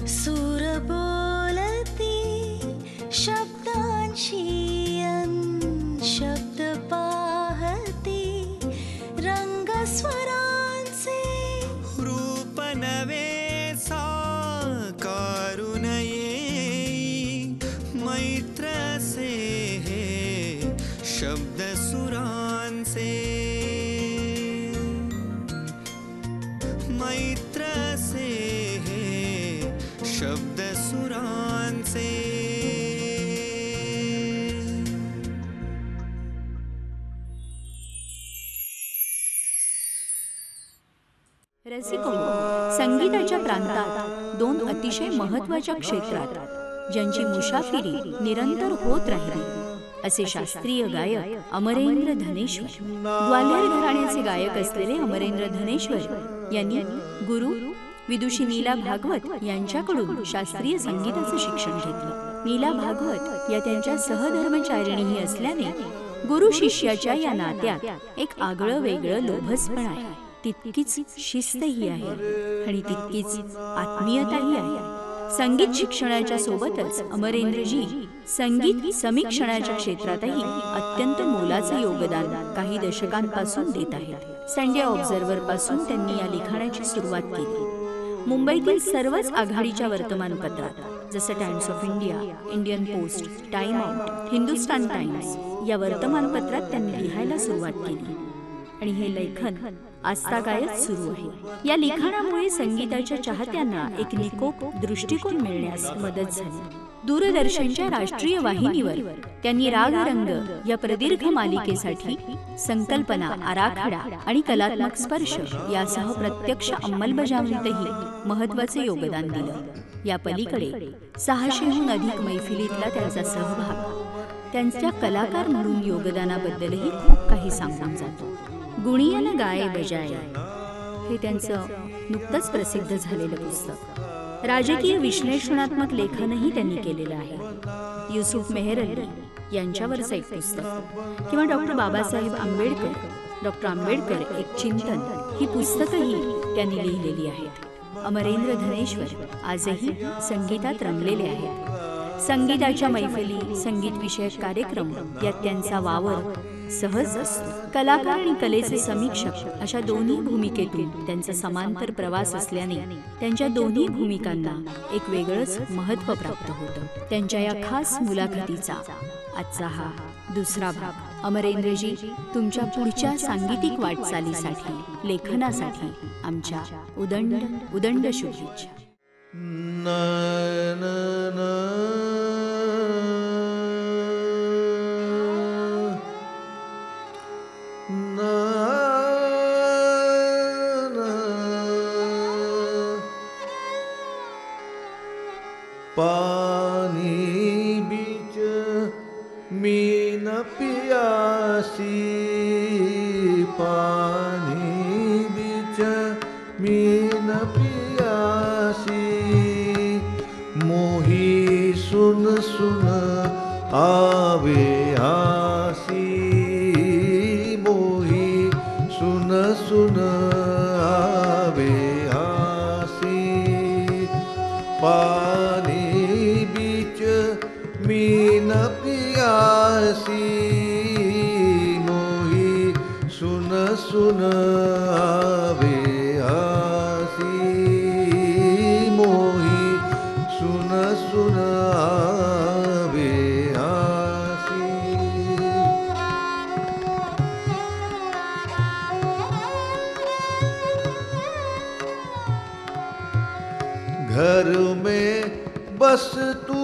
सूर बोलती शब्दांशी शब्द पाहती रंग स्वरांचे रूप नवे साकारून येई मैत्र से हे शब्द सुरांचे मैत्र से हे शब्द सुरांचे रसिको, संगीताच्या प्रांतात दोन अतिशय महत्त्वाच्या क्षेत्रात ज्यांची मुसाफिरी निरंतर होत राहिली असे शास्त्रीय गायक अमरेंद्र धनेश्वर. ग्वाल्हेर घराण्याचे गायक असलेले अमरेंद्र धनेश्वर यांनी गुरु विदुषी नीला भागवत यांच्याकडून शास्त्रीय संगीताचे शिक्षण घेतले. नीला भागवत या त्यांच्या सहधर्मचारिणीही असल्याने गुरु शिष्याच्या या नात्यात एक आगळं वेगळं लोभसपण आहे. तितकीच शिस्तही आहे आणि तितकीच आत्मीयताही आहे. संगीत शिक्षणाच्या सोबतच अमरेंद्रजी संगीत समीक्षणाच्या क्षेत्रातही अत्यंत मोलाचे योगदान काही दशकांपासून देत आहेत. संडे ऑब्झर्व्हर पासून त्यांनी या लिखाणाची सुरुवात केली. मुंबईतील सर्वच आघाडीच्या वर्तमानपत्रात जसं times of India, Indian post, time out, Hindustan times या वर्तमानपत्रात त्यांनी लिहायला सुरुवात केली आणि हे लेखन आजतागायत सुरू आहे. या लिखाणामुळे संगीताच्या चाहत्यांना एक निकोप दृष्टिकोन मिळण्यास मदत झाली. दूरदर्शनच्या राष्ट्रीय वाहिनीवर त्यांनी रागरंग या प्रदीर्घ मालिकेसाठी संकल्पना, आराखडा आणि कलात्मक स्पर्श यासह प्रत्यक्ष अंमलबजावणीतही महत्त्वाचे योगदान दिलं. या पलीकडे 600हून अधिक मैफिलीतला त्यांचा सहभाग त्यांच्या कलाकार म्हणून योगदानाबद्दलही खूप काही सांगून जातो. गुणियन गाये बजाये हे त्यांचं नुकतंच प्रसिद्ध झालेलं पुस्तक. राजकीय विश्लेषणात्मक लेखनही त्यांनी केलेलं आहे. युसुफ मेहर अली यांच्यावरचं एक पुस्तक किंवा डॉक्टर बाबासाहेब आंबेडकर, डॉक्टर आंबेडकर एक चिंतन ही पुस्तकही त्यांनी लिहिलेली आहेत. अमरेंद्र धनेश्वर आजही संगीतात रमलेले आहेत. संगीताच्या मैफिली, संगीत विषयक कार्यक्रम यात त्यांचा वावर सहज असतो. कलाकार आणि कलेचे समीक्षक अशा दोन्ही भूमिकेतून त्यांचा समांतर प्रवास असल्याने त्यांच्या दोन्ही भूमिकांना एक वेगळंच महत्त्व प्राप्त होतं. त्यांच्या या खास मुलाखतीचा आजचा हा दुसरा भाग. अमरेंद्रजी, तुमच्या पुढच्या सांगीतिक वाटचालीसाठी, लेखनासाठी आमच्या उदंड उदंड शुभेच्छा. पानी बीच मीन पियासी, पानी बीच मीन पियासी, मोही सुन सुन आवे आसी, मोही सुन सुन आवे आसी. पानी बीच मीन पियासी, मोही सुन सुन आवे आसी, मोही सुन सुन आवे आसी. घर में बस तू,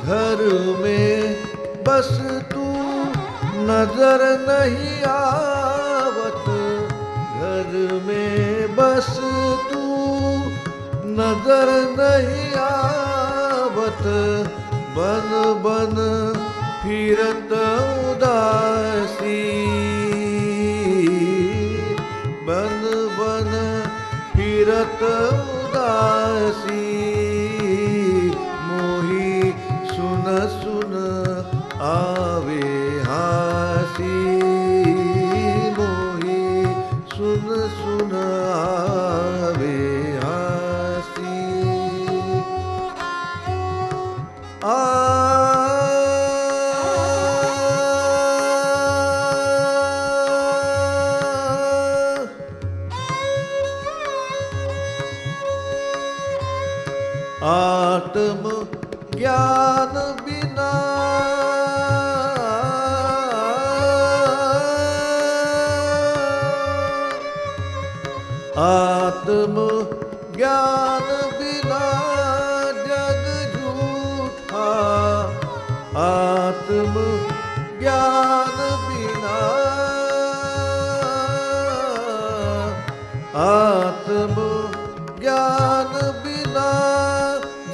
घर में बस तू नजर नहीं आवत, घर में बस तू नजर नहीं आवत. बन बन फिरत उदासी, बन बन फिरत उदासी, आत्म ज्ञान बिना आत्म ज्ञान बिना जग झूठा आत्म ज्ञान बिना आत्म ज्ञान बिना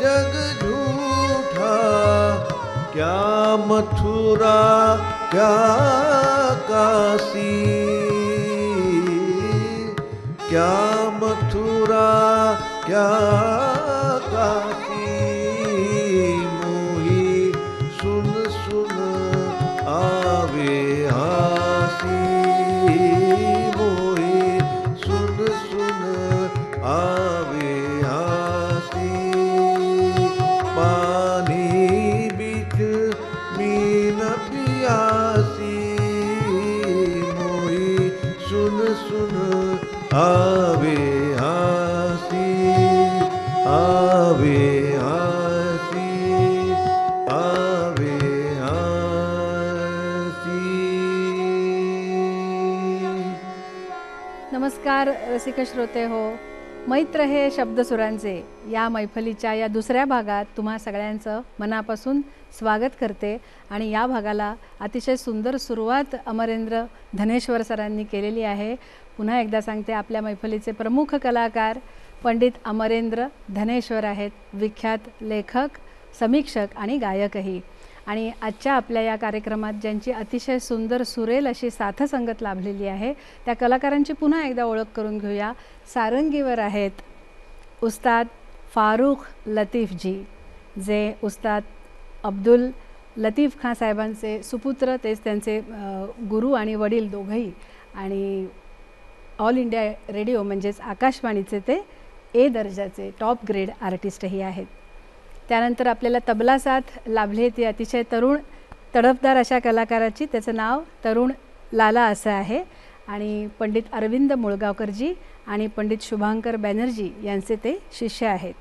जग झूठा क्या मथुरा क्या काशी क्या मथुरा क्या काशी मोही सुन सुन आवे हासी मोही सुन सुन आवे हासी पानी बीच मीन पियासी मोही सुन सुन आवे हासी आवे हासी आवे हासी. नमस्कार रसिक श्रोते हो, मैत्र हे शब्दसुरांचे या मैफलीच्या या दुसऱ्या भागात तुम्हा सगळ्यांचं मनापासून स्वागत करते. आणि या भागाला अतिशय सुंदर सुरुवात अमरेंद्र धनेश्वर सरांनी केलेली आहे. पुन्हा एकदा सांगते, आपल्या मैफलीचे प्रमुख कलाकार पंडित अमरेंद्र धनेश्वर आहेत, विख्यात लेखक, समीक्षक आणि गायकही. आणि आजच्या आपल्या या कार्यक्रमात ज्यांची अतिशय सुंदर सुरेल अशी साथसंगत लाभलेली आहे, त्या कलाकारांची पुन्हा एकदा ओळख करून घेऊया. सारंगीवर आहेत उस्ताद फारुख लतीफजी, जे उस्ताद अब्दुल लतीफ खान साहेबांचे सुपुत्र, तेच त्यांचे गुरु आणि वडील दोघंही. आणि ऑल इंडिया रेडिओ म्हणजेच आकाशवाणीचे ते ए दर्जाचे टॉप ग्रेड आर्टिस्टही आहेत. त्यानंतर आपल्याला तबला साथ लाभले ती अतिशय तरुण तडफदार अशा कलाकाराची, त्याचं नाव तरुण लाला असं आहे. आणि पंडित अरविंद मुळगावकरजी आणि पंडित शुभांकर बॅनर्जी यांचे ते शिष्य आहेत.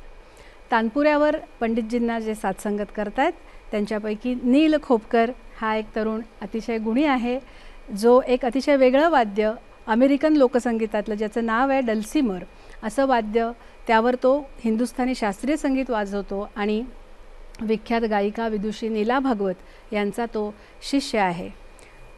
तानपुऱ्यावर पंडितजींना जे साथसंगत करत आहेत त्यांच्यापैकी नील खोपकर हा एक तरुण अतिशय गुणी आहे, जो एक अतिशय वेगळं वाद्य अमेरिकन लोकसंगीतातलं, ज्याचं नाव आहे डल्सिमर असं वाद्य, त्यावर तो हिंदुस्थानी शास्त्रीय संगीत वाजवतो. आणि विख्यात गायिका विदुषी नीला भागवत यांचा तो शिष्य आहे.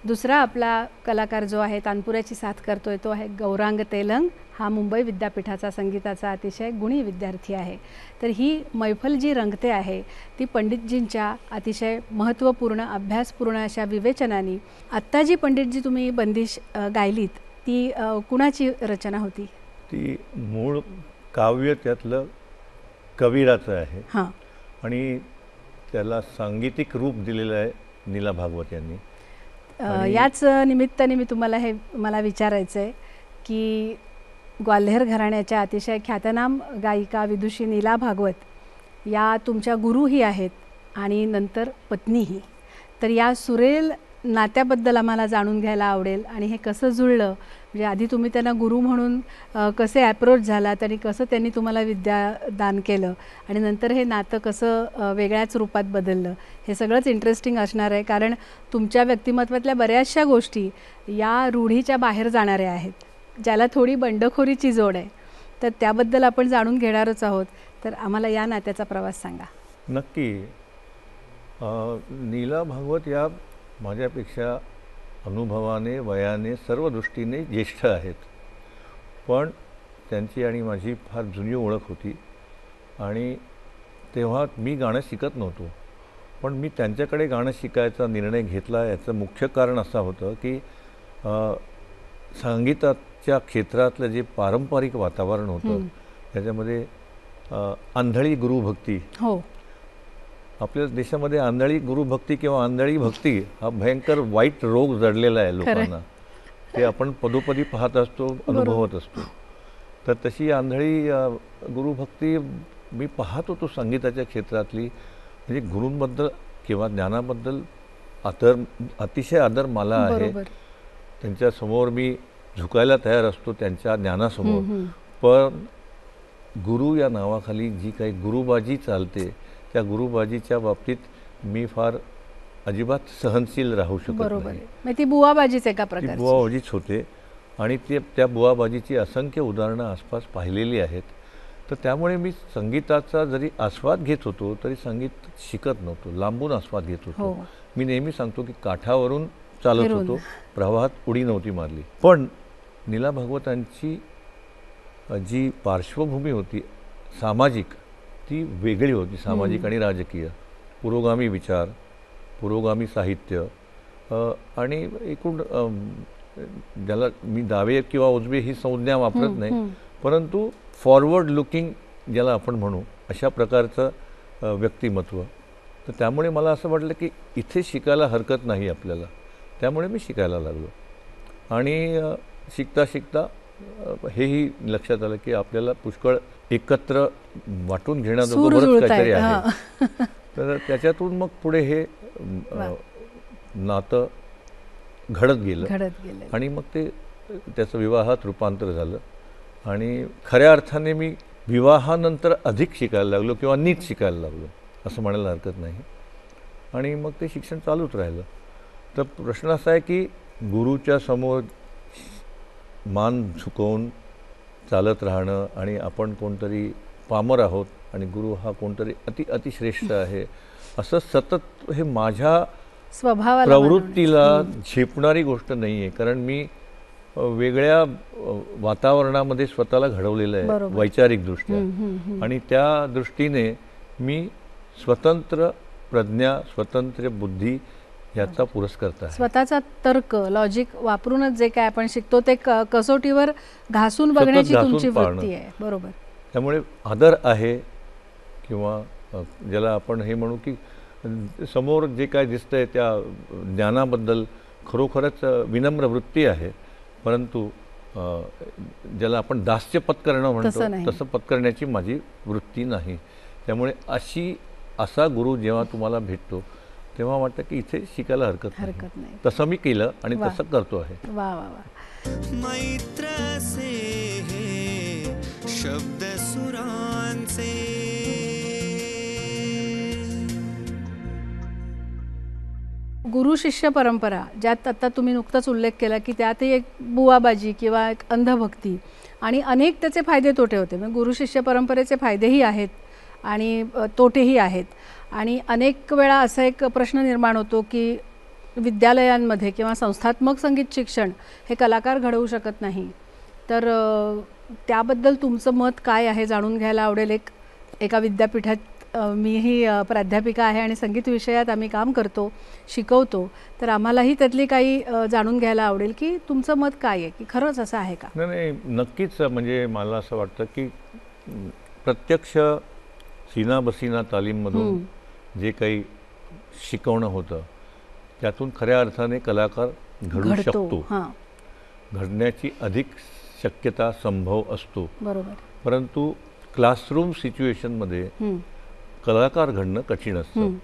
दुसरा आपला कलाकार जो आहे तानपुऱ्याची साथ करतोय तो आहे गौरांग तेलंग. हा मुंबई विद्यापीठाचा संगीताचा अतिशय गुणी विद्यार्थी आहे. तर ही मैफल जी रंगते आहे ती पंडितजींच्या अतिशय महत्त्वपूर्ण अभ्यासपूर्ण अशा विवेचनाने. आत्ता जी पंडितजी तुम्ही बंदिश गायलीत ती कुणाची रचना होती? ती मूळ काव्य त्यातलं कबीराचं आहे. हां. आणि त्याला सांगीतिक रूप दिलेलं आहे नीला भागवत यांनी. याच निमित्ताने मी तुम्हाला हे मला विचारायचं आहे की ग्वाल्हेर घराण्याच्या अतिशय ख्यातनाम गायिका विदुषी नीला भागवत या तुमच्या गुरुही आहेत आणि नंतर पत्नीही. तर या सुरेल नात्याबद्दल आम्हाला जाणून घ्यायला आवडेल. आणि हे कसं जुळलं, म्हणजे आधी तुम्ही त्यांना गुरु म्हणून कसे ॲप्रोच झालात आणि कसं त्यांनी तुम्हाला विद्यादान केलं आणि नंतर हे नातं कसं वेगळ्याच रूपात बदललं, हे सगळंच इंटरेस्टिंग असणार आहे. कारण तुमच्या व्यक्तिमत्वातल्या बऱ्याचशा गोष्टी या रूढीच्या बाहेर जाणाऱ्या आहेत, ज्याला थोडी बंडखोरीची जोड आहे. तर त्याबद्दल आपण जाणून घेणारच आहोत. तर आम्हाला या नात्याचा प्रवास सांगा. नक्की. नीला भागवत या माझ्यापेक्षा अनुभवाने वयाने सर्व दृष्टीने ज्येष्ठ आहेत. पण त्यांची आणि माझी फार जुनी ओळख होती. आणि तेव्हा मी गाणं शिकत नव्हतो, पण मी त्यांच्याकडे गाणं शिकायचा निर्णय घेतला. याचं मुख्य कारण असं होतं की संगीताच्या क्षेत्रातलं जे पारंपरिक वातावरण होतं त्याच्यामध्ये आंधळी गुरुभक्ती. हो. आपल्या देशामध्ये आंधळी गुरुभक्ती किंवा आंधळी भक्ती हा भयंकर वाईट रोग जडलेला आहे लोकांना. ते आपण पदोपदी पाहत असतो, अनुभवत असतो. तर तशी आंधळी गुरुभक्ती मी पाहत होतो संगीताच्या क्षेत्रातली. म्हणजे गुरूंबद्दल किंवा ज्ञानाबद्दल अतिशय आदर मला आहे. त्यांच्यासमोर मी झुकायला तयार असतो त्यांच्या ज्ञानासमोर. पण गुरु या नावाखाली जी काही गुरुबाजी चालते त्या गुरुबाजीच्या बाबतीत मी फार अजिबात सहनशील राहू शकत बरोबर नाही. आहे. मग ती बुवाबाजीच एका ती प्रकारची. बुवाबाजीच होते आणि त्या बुवाबाजीची असंख्य उदाहरणं आसपास पाहिलेली आहेत. तर त्यामुळे मी संगीताचा जरी आस्वाद घेत होतो तरी संगीत शिकत नव्हतो, लांबून आस्वाद घेत होतो. हो. मी नेहमी सांगतो की काठावरून चालत फिरून. होतो, प्रवाहात उडी नव्हती मारली. पण नीला भागवतांची जी पार्श्वभूमी होती सामाजिक, ती वेगळी होती. सामाजिक आणि राजकीय, पुरोगामी विचार, पुरोगामी साहित्य आणि एकूण ज्याला मी दावे किंवा उजवे ही संज्ञा वापरत नाही, परंतु फॉरवर्ड लुकिंग ज्याला आपण म्हणू अशा प्रकारचं व्यक्तिमत्व. तर त्यामुळे मला असं वाटलं की इथे शिकायला हरकत नाही आपल्याला. त्यामुळे मी शिकायला लागलो आणि शिकता शिकता हेही लक्षात आलं की आपल्याला पुष्कळ एकत्र वाटून घेण्याजोगं बरंच काहीतरी आहे. तर त्याच्यातून मग पुढे हे नातं घडत गेलं आणि मग ते त्याचं विवाहात रूपांतर झालं आणि खऱ्या अर्थाने मी विवाहानंतर अधिक शिकायला लागलो किंवा नीट शिकायला लागलो असं म्हणायला हरकत नाही. आणि मग ते शिक्षण चालूच राहिलं. तर प्रश्न असा आहे की गुरुच्या समोर मान झुकवून चालत राहणं आणि आपण कोणतरी पामर आहोत आणि गुरु हा कोणतरी अतिश्रेष्ठ आहे असं सतत हे माझ्या स्वभावाला प्रवृत्तीला झेपणारी गोष्ट नाही आहे. कारण मी वेगळ्या वातावरणामध्ये स्वतःला घडवलेलं आहे वैचारिकदृष्ट्या आणि त्या दृष्टीने मी स्वतंत्र प्रज्ञा, स्वतंत्र बुद्धी याचा पुरस्कर्ता आहे. स्वतःचा तर्क, लॉजिक वापरूनच जे काय आपण शिकतो ते कसोटीवर घासून बघण्याची तुमची वृत्ती आहे. बरोबर. त्यामुळे आदर आहे किंवा ज्याला आपण हे म्हणू की समोर जे काय दिसतंय त्या ज्ञानाबद्दल खरोखरच विनम्र वृत्ती आहे, परंतु ज्याला आपण दास्य पत्करणं म्हणतो तसं पत्करण्याची माझी वृत्ती नाही. त्यामुळे असा गुरु जेव्हा तुम्हाला भेटतो तेव्हा वाटतं की इथे शिकायला हरकत नाही. तसं मी केलं आणि तसं करतो आहे. वा वा वा. मैत्र से हे शब्द सुरांचे. गुरु शिष्य परंपरा ज्यात आता तुम्ही नुकताच उल्लेख केला की त्यातही एक बुवाबाजी किंवा एक अंधभक्ती आणि अनेक त्याचे फायदे तोटे होते. म्हणजे गुरु शिष्य परंपरेचे फायदेही आहेत आणि तोटेही आहेत. आणि अनेक वेळा असा एक प्रश्न निर्माण होतो की विद्यालयांमध्ये किंवा संस्थात्मक संगीत शिक्षण हे कलाकार घडवू शकत नाही. तर त्याबद्दल तुमचं मत काय आहे जाणून घ्यायला आवडेल. एका विद्यापीठात मीही प्राध्यापिका आहे आणि संगीत विषयात आम्ही काम करतो, शिकवतो. तर आम्हालाही त्यातली काही जाणून घ्यायला आवडेल की तुमचं मत काय आहे, की खरंच असं आहे का? नाही, नक्कीच. म्हणजे मला असं वाटतं की प्रत्यक्ष सीना बसीना तालीममधून जे काही शिकवणं होतं त्यातून खऱ्या अर्थाने कलाकार घडू शकतो, घडण्याची अधिक शक्यता संभव असतो. बरोबर. परंतु क्लासरूम सिच्युएशनमध्ये कलाकार घडणं कठीण असतं.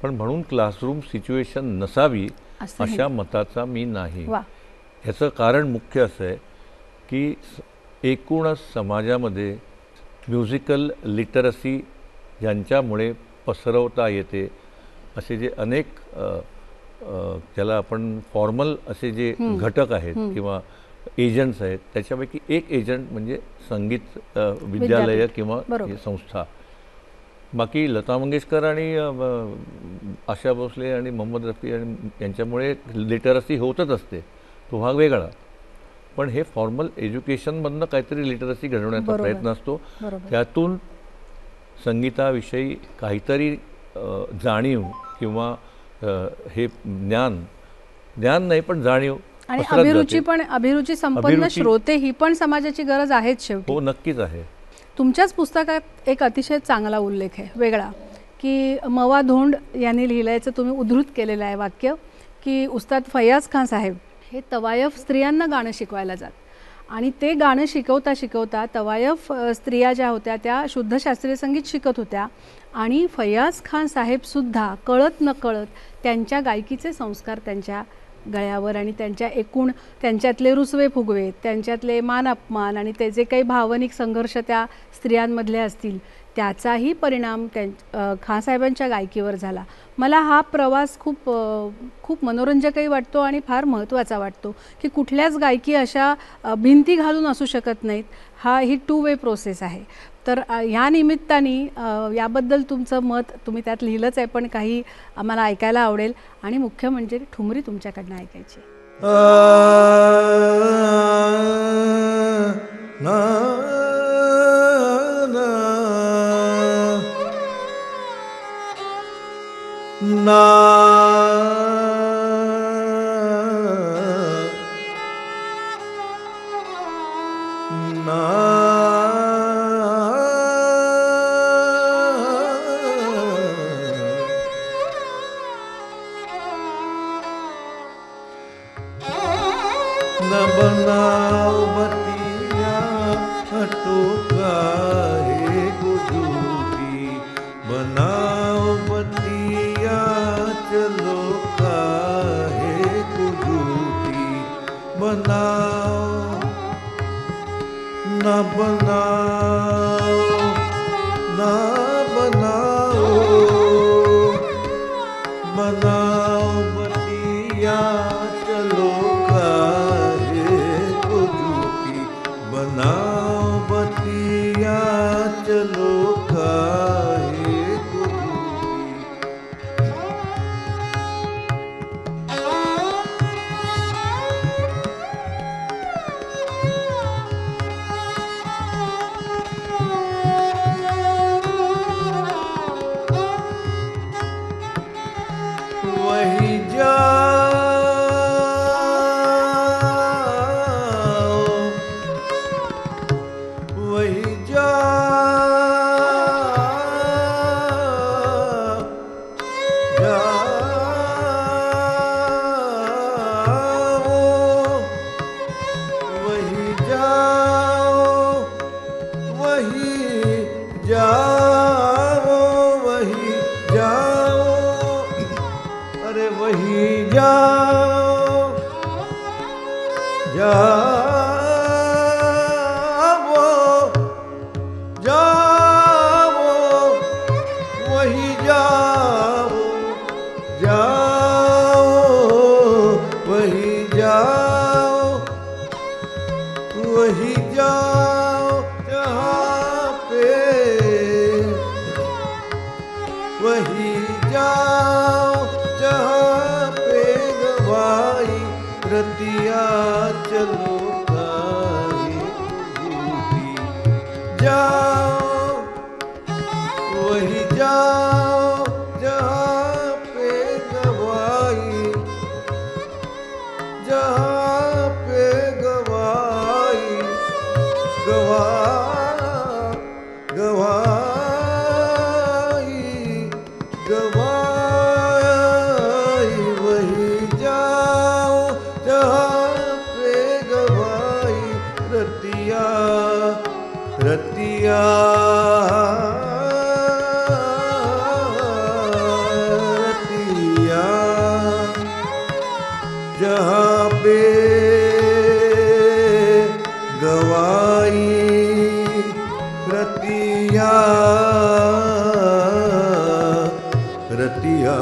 पण म्हणून क्लासरूम सिच्युएशन नसावी अशा मताचा मी नाही. ह्याचं कारण मुख्य असं आहे की एकूणच समाजामध्ये म्युझिकल लिटरसी ज्यांच्यामुळे पसरवता येते असे जे अनेक त्याला आपण फॉर्मल असे जे घटक आहेत किंवा एजंट्स आहेत, त्याच्यापैकी एक एजंट म्हणजे संगीत विद्यालय किंवा संस्था. बाकी लता मंगेशकर आणि आशा भोसले आणि मोहम्मद रफी आणि यांच्यामुळे लिटरसी होतच असते, तो भाग वेगळा. पण हे फॉर्मल एज्युकेशनमधनं काहीतरी लिटरसी घडवण्याचा प्रयत्न असतो. त्यातून संगीताविषयी काहीतरी जाणीव किंवा हे ज्ञान नाही पण जाणीव आणि अभिरुची संपन्न श्रोते ही पण समाजाची गरज आहेच शेवटी. हो, नक्कीच आहे. तुमच्याच पुस्तकात एक अतिशय चांगला उल्लेख आहे वेगळा की मवा धोंड यांनी लिहिल्याचं तुम्ही उद्धृत केलेलं आहे वाक्य की उस्ताद फैयाज खान साहेब हे तवायफ स्त्रियांना गाणं शिकवायला जात आणि ते गाणं शिकवता शिकवता तवायफ स्त्रिया ज्या होत्या त्या शुद्ध शास्त्रीय संगीत शिकत होत्या आणि फैयाज खान साहेबसुद्धा कळत नकळत त्यांच्या गायकीचे संस्कार त्यांच्या गळ्यावर आणि त्यांच्या एकूण त्यांच्यातले रुसवे फुगवे, त्यांच्यातले मान अपमान आणि ते जे काही भावनिक संघर्ष त्या स्त्रियांमधले असतील त्याचाही परिणाम खाँसाहेबांच्या गायकीवर झाला. मला हा प्रवास खूप मनोरंजकही वाटतो आणि फार महत्त्वाचा वाटतो की कुठल्याच गायकी अशा भिंती घालून असू शकत नाहीत. ही 2 वे प्रोसेस आहे. तर ह्या निमित्ताने याबद्दल तुमचं मत तुम्ही त्यात लिहिलंच आहे, पण काही आम्हाला ऐकायला आवडेल आणि मुख्य म्हणजे ठुमरी तुमच्याकडनं ऐकायची. न बनाओ बतिया टोका है गुजूरी, बनाओ बतिया चलो का है गुजूरी, बनाओ न बनाओ न बनाओ, बनाओ बतिया चलो बनाओ बतिया चलो काहे गुजूरी. वही रतिया चलो काहे गुजूरी. जाओ वही जाओ जहाँ पे गवाई, जहाँ पे गवाई वही जाओ जहाँ पे गवाई. रतिया रतिया रतिया जहाँ पे गवाई, रतिया रतिया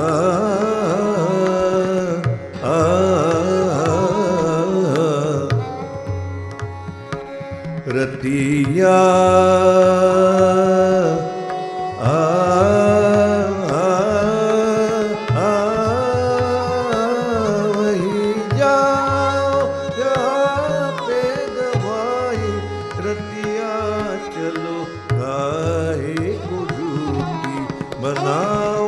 रतिया वही जाओ जहाँ पे गवाई. रतिया चलो काहे गुजूरी. बनाओ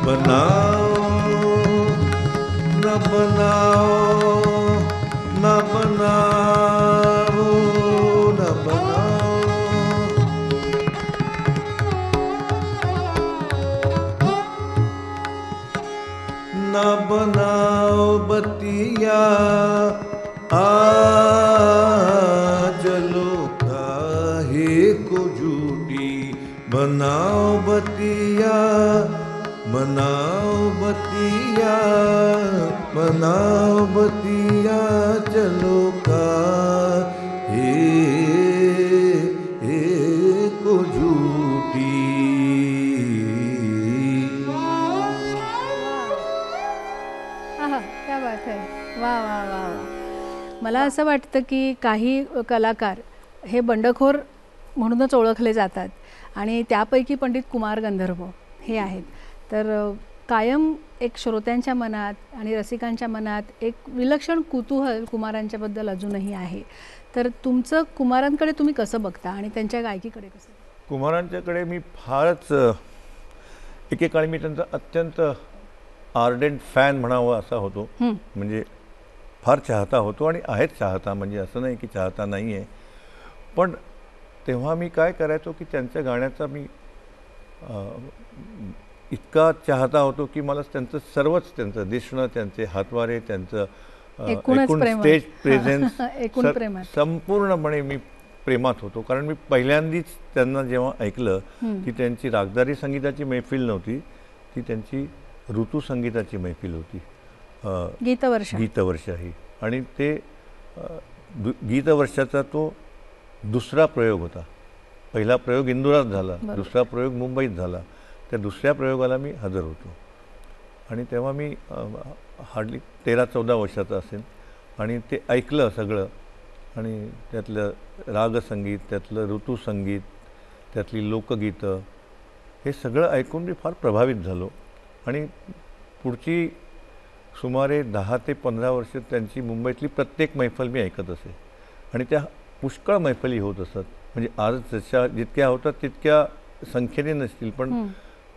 बनाओ न बनाओ न बनाओ न बनाओ. न बनाओ बतिया जलो का मनाओ बतिया मनाओ बतिया मनाओ बतिया चलो का को झूठी। आहा, क्या बात आहे. वा वा वा वा. मला असं वाटतं की काही कलाकार हे बंडखोर म्हणूनच ओळखले जातात आणि त्यापैकी पंडित कुमार गंधर्व हे आहेत. तर कायम एक श्रोत्यांच्या मनात आणि रसिकांच्या मनात एक विलक्षण कुतूहल कुमारांच्याबद्दल अजूनही आहे. तर तुमचं कुमारांकडे तुम्ही कसं बघता आणि त्यांच्या गायकीकडे कसं? कुमारांच्याकडे मी फारच एकेकाळी मी त्यांचा अत्यंत आर्डेंट फॅन म्हणावं असा होतो. म्हणजे फार चाहता होतो आणि आहेच चाहता, म्हणजे असं नाही की चाहता नाही आहे. पण तेव्हा मी काय करायचो की त्यांच्या गाण्याचा मी इतका चाहता होतो की मला त्यांचं सर्वच, त्यांचं दिसणं, त्यांचे हातवारे, त्यांचं एकूण स्टेज प्रेझेन्स संपूर्णपणे मी प्रेमात होतो. कारण मी पहिल्यांदाच त्यांना जेव्हा ऐकलं की त्यांची रागदारी संगीताची मैफिल नव्हती, ती त्यांची ऋतू संगीताची मैफिल होती, गीतवर्षा ही. आणि ते गीतवर्षाचा तो दुसरा प्रयोग होता. पहिला प्रयोग इंदुरात झाला, दुसरा प्रयोग मुंबईत झाला. त्या दुसऱ्या प्रयोगाला मी हजर होतो आणि तेव्हा मी हार्डली 13-14 वर्षाचा असेल आणि ते ऐकलं सगळं. आणि त्यातलं रागसंगीत, त्यातलं ऋतुसंगीत, त्यातली लोकगीतं, हे सगळं ऐकून मी फार प्रभावित झालो. आणि पुढची सुमारे 10 ते 15 वर्ष त्यांची मुंबईतली प्रत्येक मैफल मी ऐकत असे आणि त्या पुष्कळ मैफली होत असत. म्हणजे आज जशा जितक्या होतात तितक्या संख्येने नसतील, पण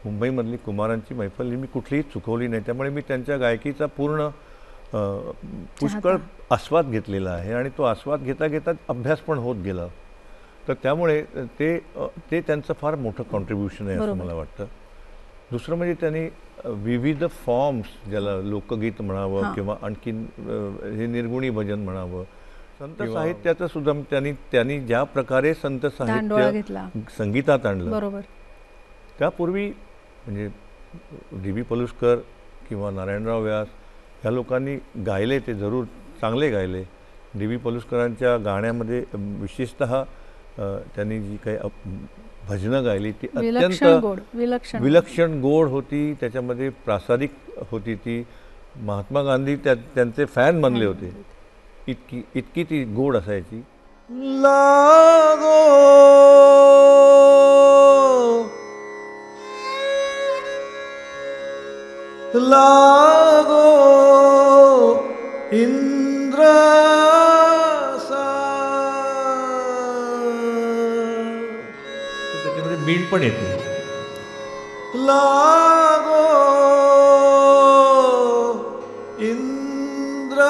मुंबईमधली कुमारांची मैफल ही मी कुठलीही चुकवली नाही. त्यामुळे मी त्यांच्या गायकीचा पूर्ण पुष्कळ आस्वाद घेतलेला आहे आणि तो आस्वाद घेता घेता अभ्यास पण होत गेला. तर त्यामुळे ते त्यांचं फार मोठं कॉन्ट्रीब्युशन आहे असं मला वाटतं. दुसरं म्हणजे त्यांनी विविध फॉर्म्स, ज्याला लोकगीत म्हणावं किंवा आणखीन हे निर्गुणी भजन म्हणावं, संत साहित्याचं सुद्धा त्यांनी ज्या प्रकारे संत साहित्य संगीतात आणलं. बरोबर. त्यापूर्वी म्हणजे डी.बी. पलुसकर किंवा नारायणराव व्यास ह्या लोकांनी गायले, ते जरूर चांगले गायले. डी.बी. पलुसकरांच्या गाण्यामध्ये विशेषतः त्यांनी जी काही भजनं गायली ती अत्यंत विलक्षण गोड होती. त्याच्यामध्ये प्रासादिक होती ती. महात्मा गांधी त्यांचे फॅन बनले होते, इतकी ती गोड असायची. लागो लागो इंद्र त्याच्यामध्ये बीड पण येते. लागो इंद्र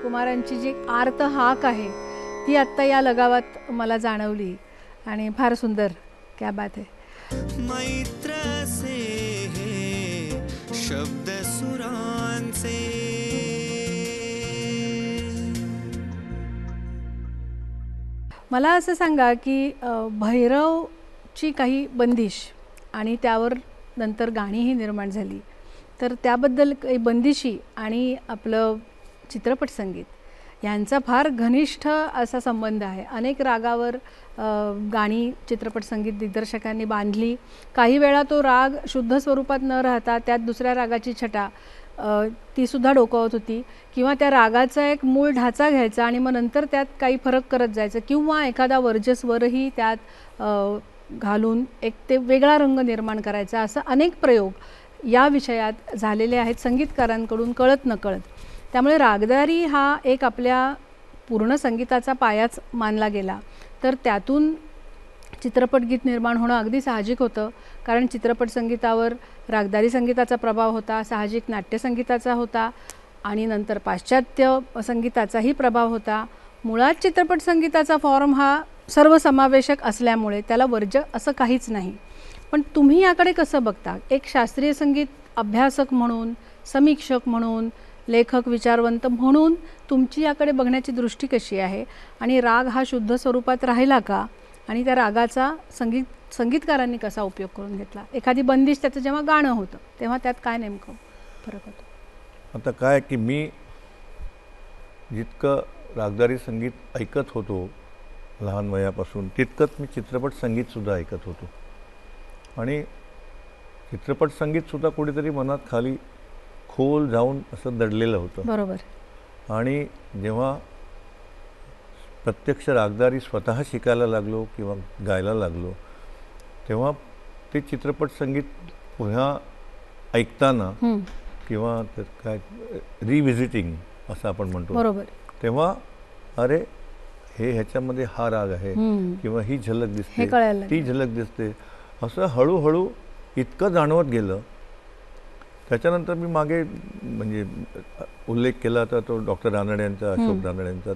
कुमारांची जी आर्त हाक आहे ती आत्ता या लगावात मला जाणवली आणि फार सुंदर. क्या बात है. मैत्र से हे शब्द सुरांचे मला असं सांगा की भैरवची काही बंदिश आणि त्यावर नंतर गाणीही निर्माण झाली, तर त्याबद्दल काही बंदिशी आणि आपलं चित्रपट संगीत यांचा फार घनिष्ठ असा संबंध आहे. अनेक रागावर गाणी चित्रपट संगीत दिग्दर्शकांनी बांधली. काही वेळा तो राग शुद्ध स्वरूपात न राहता त्यात दुसऱ्या रागाची छटा तीसुद्धा डोकावत होती, किंवा त्या रागाचा एक मूळ ढाचा घ्यायचा आणि मग नंतर त्यात काही फरक करत जायचं, किंवा एखादा वर्जस्वरही त्यात घालून एक ते वेगळा रंग निर्माण करायचा. असं अनेक प्रयोग या विषयात झालेले आहेत संगीतकारांकडून कळत नकळत. त्यामुळे रागदारी हा एक आपल्या पूर्ण संगीताचा पायाच मानला गेला. तर त्यातून चित्रपट गीत निर्माण होणं अगदी साहजिक होतं, कारण चित्रपट संगीतावर रागदारी संगीताचा प्रभाव होता, साहजिक नाट्यसंगीताचा होता आणि नंतर पाश्चात्य संगीताचाही प्रभाव होता. मुळात चित्रपट संगीताचा फॉर्म हा सर्वसमावेशक असल्यामुळे त्याला वर्ज असं काहीच नाही. पण तुम्ही याकडे कसं बघता? एक शास्त्रीय संगीत अभ्यासक म्हणून, समीक्षक म्हणून, लेखक विचारवंत म्हणून तुमची याकडे बघण्याची दृष्टी कशी आहे? आणि राग हा शुद्ध स्वरूपात राहिला का? आणि त्या रागाचा संगीतकारांनी कसा उपयोग करून घेतला? एखादी बंदिश त्याचं जेव्हा गाणं होतं तेव्हा त्यात काय नेमकं फरक होतो? आता काय की मी जितकं रागदारी संगीत ऐकत होतो लहान वयापासून, तितकंच मी चित्रपट संगीतसुद्धा ऐकत होतो. आणि चित्रपट संगीतसुद्धा कुठेतरी मनात खाली खोल जाऊन असं दडलेलं होतं. बरोबर. आणि जेव्हा प्रत्यक्ष रागदारी स्वतः शिकायला लागलो किंवा गायला लागलो, तेव्हा ते चित्रपट संगीत पुन्हा ऐकताना किंवा काय रिव्हिजिटिंग असं आपण म्हणतो, बरोबर, तेव्हा अरे हे ह्याच्यामध्ये हा राग आहे किंवा ही झलक दिसते, ती झलक दिसते, असं हळूहळू इतकं जाणवत गेलं. त्याच्यानंतर मी मागे म्हणजे उल्लेख केला तर तो डॉक्टर रानडे यांचा, अशोक रानडे यांचा,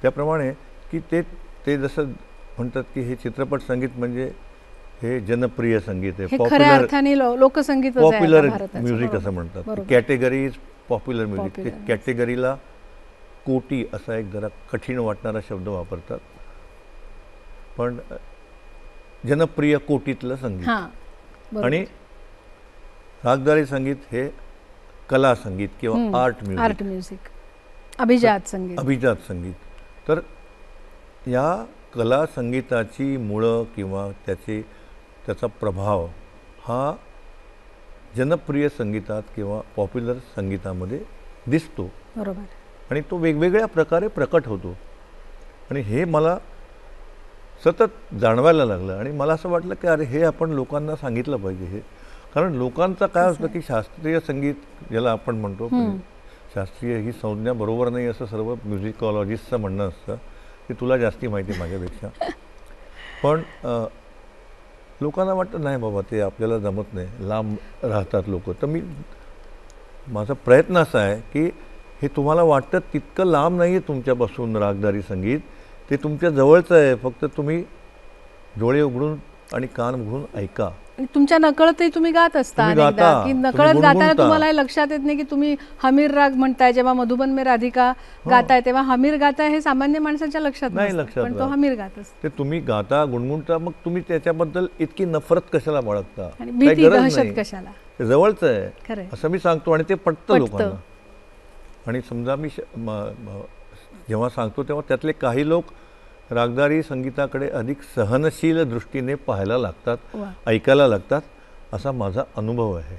त्याप्रमाणे की ते जसं म्हणतात की हे चित्रपट संगीत म्हणजे हे जनप्रिय संगीत आहे, पॉप्युलर म्युझिक असं म्हणतात. Category is popular music. ते कॅटेगरीला कोटी असा एक जरा कठीण वाटणारा शब्द वापरतात, पण जनप्रिय कोटीतलं संगीत. आणि रागदारी संगीत हे कला संगीत किंवा आर्ट म्युझिक, अभिजात संगीत. तर या कला संगीताची मुळं किंवा त्याचा प्रभाव हा जनप्रिय संगीतात किंवा पॉप्युलर संगीतामध्ये दिसतो. बरोबर. आणि तो वेगवेगळ्या प्रकारे प्रकट होतो. आणि हे मला सतत जाणवायला लागलं. आणि मला असं वाटलं की अरे हे आपण लोकांना सांगितलं पाहिजे. हे कारण लोकांचं काय असतं की शास्त्रीय संगीत ज्याला आपण म्हणतो, शास्त्रीय ही संज्ञा बरोबर नाही असं सर्व म्युझिकॉलॉजिस्टचं म्हणणं असतं, की तुला जास्ती माहिती माझ्यापेक्षा. पण लोकांना वाटतं नाही बाबा ते आपल्याला जमत नाही, लांब राहतात लोक. तर माझा प्रयत्न असा आहे की हे तुम्हाला वाटतं तितकं लांब नाही आहे तुमच्यापासून रागदारी संगीत, ते तुमच्या जवळचं आहे. फक्त तुम्ही डोळे उघडून आणि कान उघडून ऐका. तुमच्या नकळतही तुम्ही गात असता की नकळत गाताना तुम्हाला लक्षात येत नाही की तुम्ही हमीर राग म्हणताय. जेव्हा मधुबन में राधिका गाताय तेव्हा हमीर गाताय हे सामान्य माणसाच्या लक्षात नाही, पण तो हमीर गात असतो. ते तुम्ही गाता, गुणगुणता, मग तुम्ही त्याच्याबद्दल इतकी नफरत कशाला बाळगता, भीती दहशत कशाला, जवळचं आहे असं मी सांगतो. आणि ते पटतं लोकांना. आणि समजा मी जेव्हा सांगतो तेव्हा त्यातले काही लोक रागदारी संगीताकडे अधिक सहनशील दृष्टीने पाहायला लागतात, ऐकायला लागतात, असा माझा अनुभव आहे.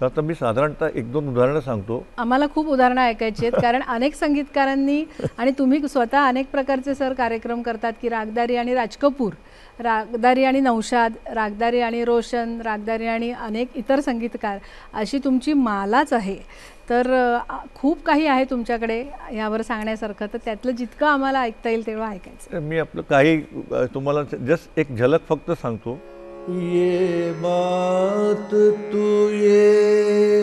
तर आता मी साधारणतः 1-2 उदाहरणं सांगतो. आम्हाला खूप उदाहरणं ऐकायची आहेत, कारण अनेक संगीतकारांनी आणि तुम्ही स्वतः अनेक प्रकारचे सर कार्यक्रम करतात की रागदारी आणि राजकपूर, रागदारी आणि नौशाद, रागदारी आणि रोशन, रागदारी आणि अनेक इतर संगीतकार, अशी तुमची मालाच आहे. तर खूप काही आहे तुमच्याकडे यावर सांगण्यासारखं. तर त्यातलं जितकं आम्हाला ऐकता येईल तेव्हा ऐकायचं. मी आपलं काही तुम्हाला जस्ट एक झलक फक्त सांगतो. ये बात तू ये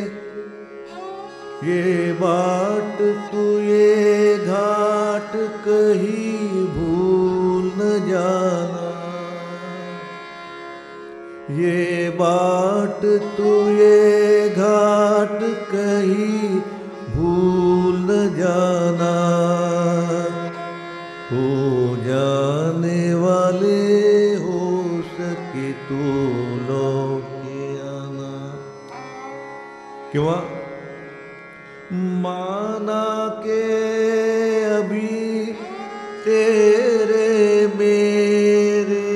बाट तू ये घाट कहीं भूल न जाना, ये बाट तू ये घाट कहीं भूल न जाना, हो जा फूलों के आना, किंवा माना के अभी तेरे मेरे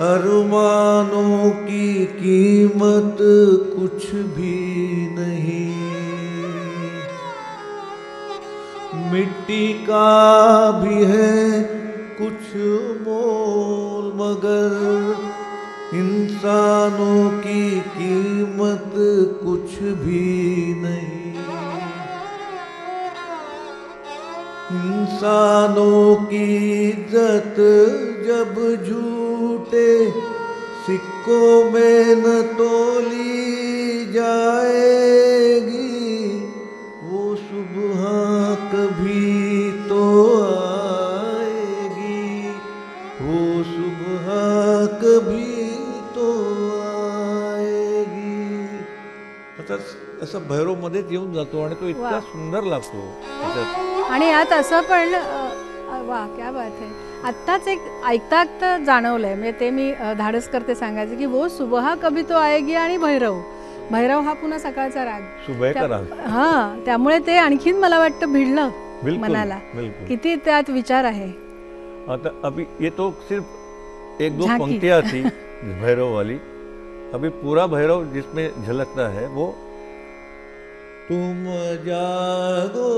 अरमानों की कीमत कुछ भी नहीं। मिट्टी का भी है कुछ मोल, मगर इंसानों की कीमत कुछ भी नहीं। इंसानों की इज्जत जब झूठे सिक्कों में न तोली जाएगी, वो सुबह कभी तो आएगी, वो सुबह कभी तो आएगी। आता असा भैरव मध्येच येऊन जातो आणि तो इतका वा. सुंदर लागतो त्याच्यात. आणि यात असं पण वा क्या बात आहे. आत्ताच एक ऐकता ऐकता जाणवलंय, म्हणजे ते मी धाडस करते सांगायचं की वो सुबह कभी तो आएगी आणि भैरव. भैरव हा पुन्हा सकाळचा राग, सुबह का राग. हां, त्यामुळे ते आणखीन मला वाटतं भिडलं बिल्कुल, मनाला. बिल्कुल. किती त्यात विचार आहे. आता अभी ये तो सिर्फ एक दो झांकी. पंक्तियां थी भैरव वाली. अभी पूरा भैरव जिसमें झलकता है वो तुम जागो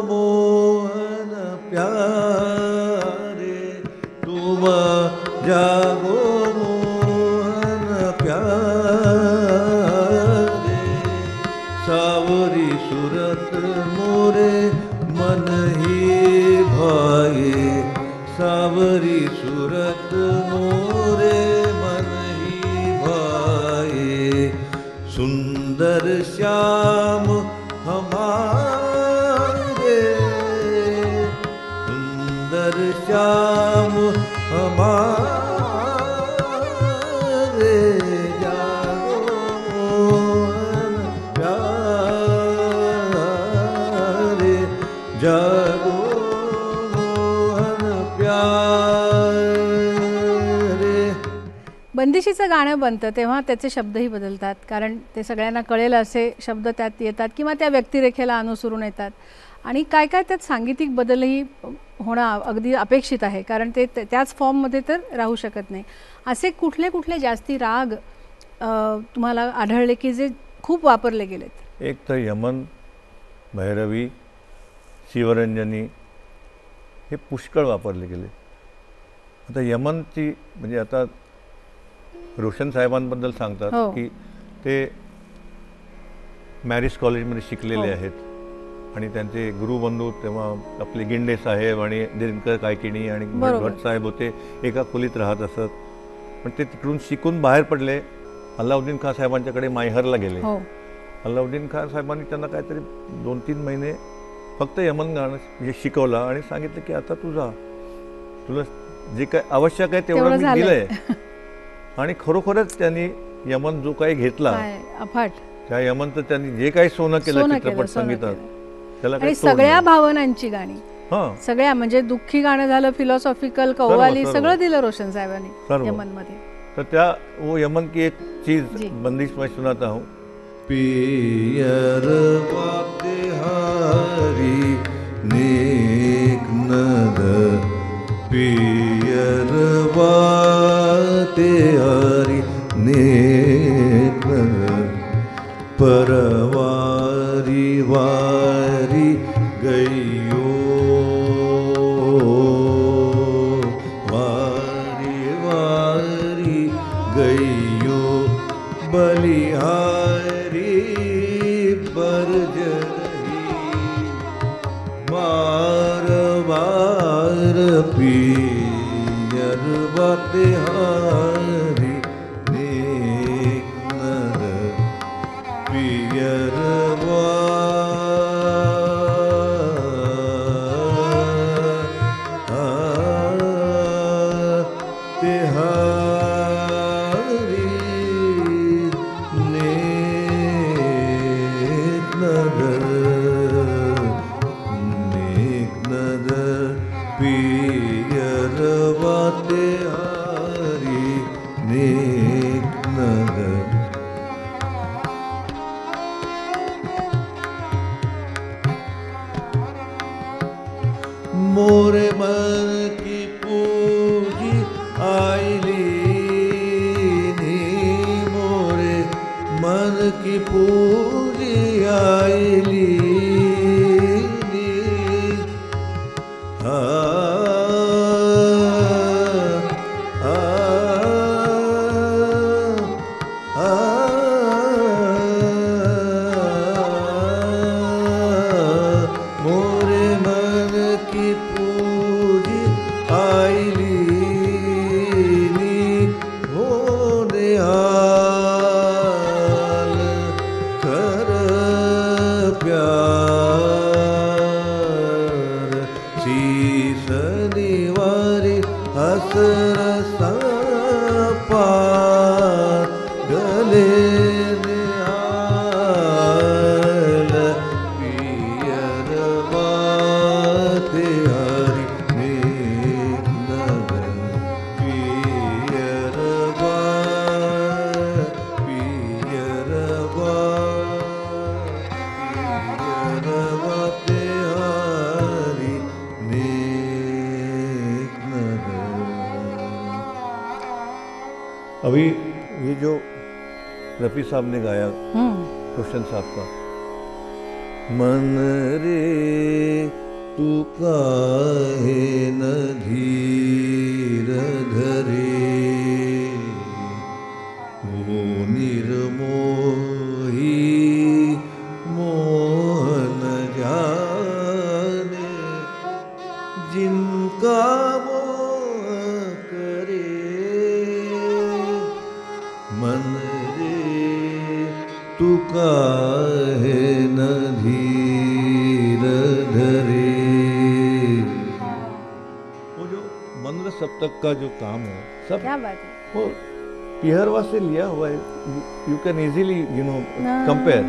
मोहन प्यारे, तुम जागो मोहन प्यारे, सावरी सूरत मोरे मन ही भाए, सावरी सूरत मोरे मन ही भाए, सुंदर श्याम हमारे, सुंदर श्याम हमारे, जागो मोहन प्यारे, जागो मोहन प्यारे. बंदिशीचं गाणं बनतं तेव्हा त्याचे शब्दही बदलतात, कारण ते सगळ्यांना कळेल असे शब्द त्यात येतात किंवा त्या व्यक्तिरेखेला अनुसरून येतात. आणि काय काय त्यात सांगीतिक बदलही होणं अगदी अपेक्षित आहे, कारण ते त्याच फॉर्ममध्ये तर राहू शकत नाही. असे कुठले कुठले जास्ती राग तुम्हाला आढळले की जे खूप वापरले गेलेत? एक तर यमन, भैरवी, शिवरंजनी हे पुष्कळ वापरले गेले. आता यमनची म्हणजे आता रोशन साहेबांबद्दल सांगतात हो. की ते मॅरिज कॉलेजमध्ये शिकलेले हो. आहेत आणि त्यांचे गुरुबंधू तेव्हा आपले गिंडे साहेब आणि दिनकर कायकिणी आणि बरोबर. भट साहेब होते, एका खोलीत राहत असत. पण ते तिकडून शिकून बाहेर पडले, अल्लाउद्दीन खान साहेबांच्याकडे मायहरला गेले. हो. अल्लाउद्दीन खान साहेबांनी त्यांना काहीतरी 2-3 महिने फक्त यमन गाणं म्हणजे शिकवलं आणि सांगितलं की आता तुझा तुला जे काय आवश्यक आहे तेवढं मी झालंय. दिलंय. आणि खरोखरच त्यांनी यमन जो काही घेतला, काय अफाट. त्या यमनचं त्यांनी जे काही सोनं केलं सोनं चित्रपट केलं, सोनं संगीतात, केलं. त्याला आणि काही तोड सगळ्या नाही. भावनांची गाणी, हां, सगळ्या म्हणजे दुःखी गाणं झालं, फिलॉसॉफिकल, कव्वाली, सर्व. सगळं दिलं रोशन साहेबांनी सर्व. यमनमध्ये. तर त्या वो यमन की एक चीज जी. बंदिश मैं सुनाता हूँ. पियर पातेहारी नेक नदर, पियर पातेहारी नेक नदर, परवारी वारी गईयो, वारी वारी गईयो, बलिहारी बरजरही, मार वार पियर बातेहारी नेक नर, पियर तेहारी नेक नदर, नेक नदर, पियर बातेहारी नगर मोरे मन की पूजी आईली नी मोरे मन की पूजी आईली नी आ आ आ मोरे मन की पूजी आईली नी होने आल कर प्यार सी शनिवारी हसरसा पार गले ने आल पियर बाते हरि नेक नगर पियर बाते हरि नेक नगर। अभी ये जो रफ़ी साहब ने गाया रोशन साहब का, मन रे तू काहे न धीर धरे वो निर्मोही मोहन जाने जिनका मोह करे मन रे तू काहे न धीर धरे। वो जो मंद्र सप्तक का जो काम है सब क्या बात है। वो पिहरवा से लिया हुआ है। यू कैन इजीली कंपेयर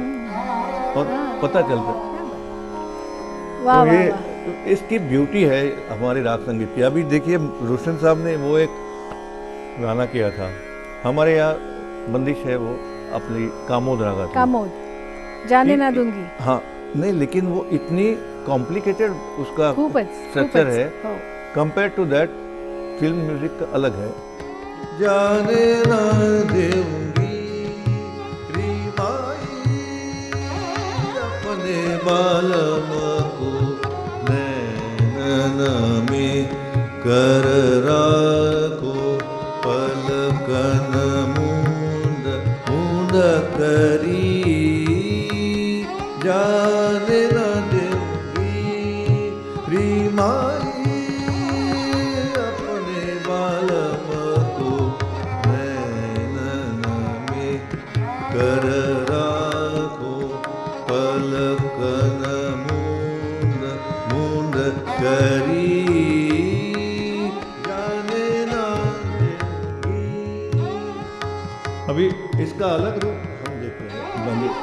और पता चलता है। वाह तो वाह ये वाह। इसकी ब्यूटी है हमारे राग संगीत की। अभी देखिए रोशन साहब ने वो एक गाना किया था, हमारे यहाँ बंदिश है वो अपनी कामोद रागा थी। कामोद जाने ना दूंगी। हाँ नहीं, लेकिन वो इतनी कॉम्प्लिकेटेड उसका खूपच स्ट्रक्चर खूपच. है, हो. Compare to that film music का अलग है। जाने ना दूंगी अपने बालम को नैनन में कर राखो पलकन मूंद मूंद करी जाने न दूंगी प्रीमाई अपने बालम को नैनन में कर राखो पलकन मूंद मूंद करी जाने ना दूंगी। अभी इसका अलग रूप हम देख रहे हैं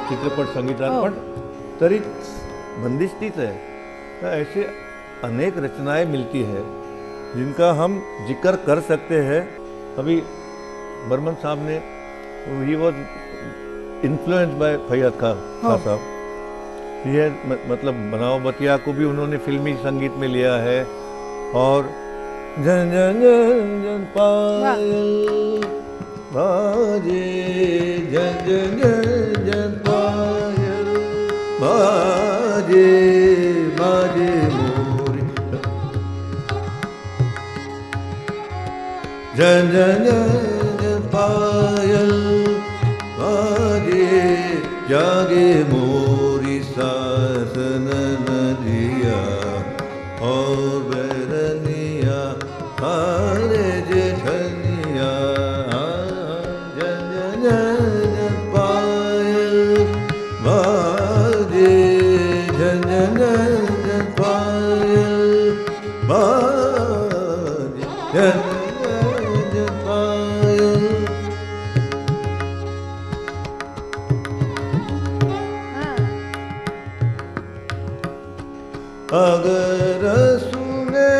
चित्रपट संगीतात, पण तरी बंदिश तीच आहे। तर ऐसे अनेक रचनाएं मिलती है जिनका हम जिक्र कर सकते हैं। अभी बर्मन साहब ने ही was influenced by Faiyaz Khan साहब। ये मतलब बनाओ बतिया को भी उन्होंने फिल्मी संगीत में लिया है। और जन जन जन जन पायल बाजे जन जन जन जन पायल बाजे बाजे मोरी जन जन जन पायल बाजे जागे मोरी सासन नदिया और बैरनिया हारे जेठनिया जन जन जन पायल बाजे जन जन जन पायल बाजे जन जन पायल। अगर सुने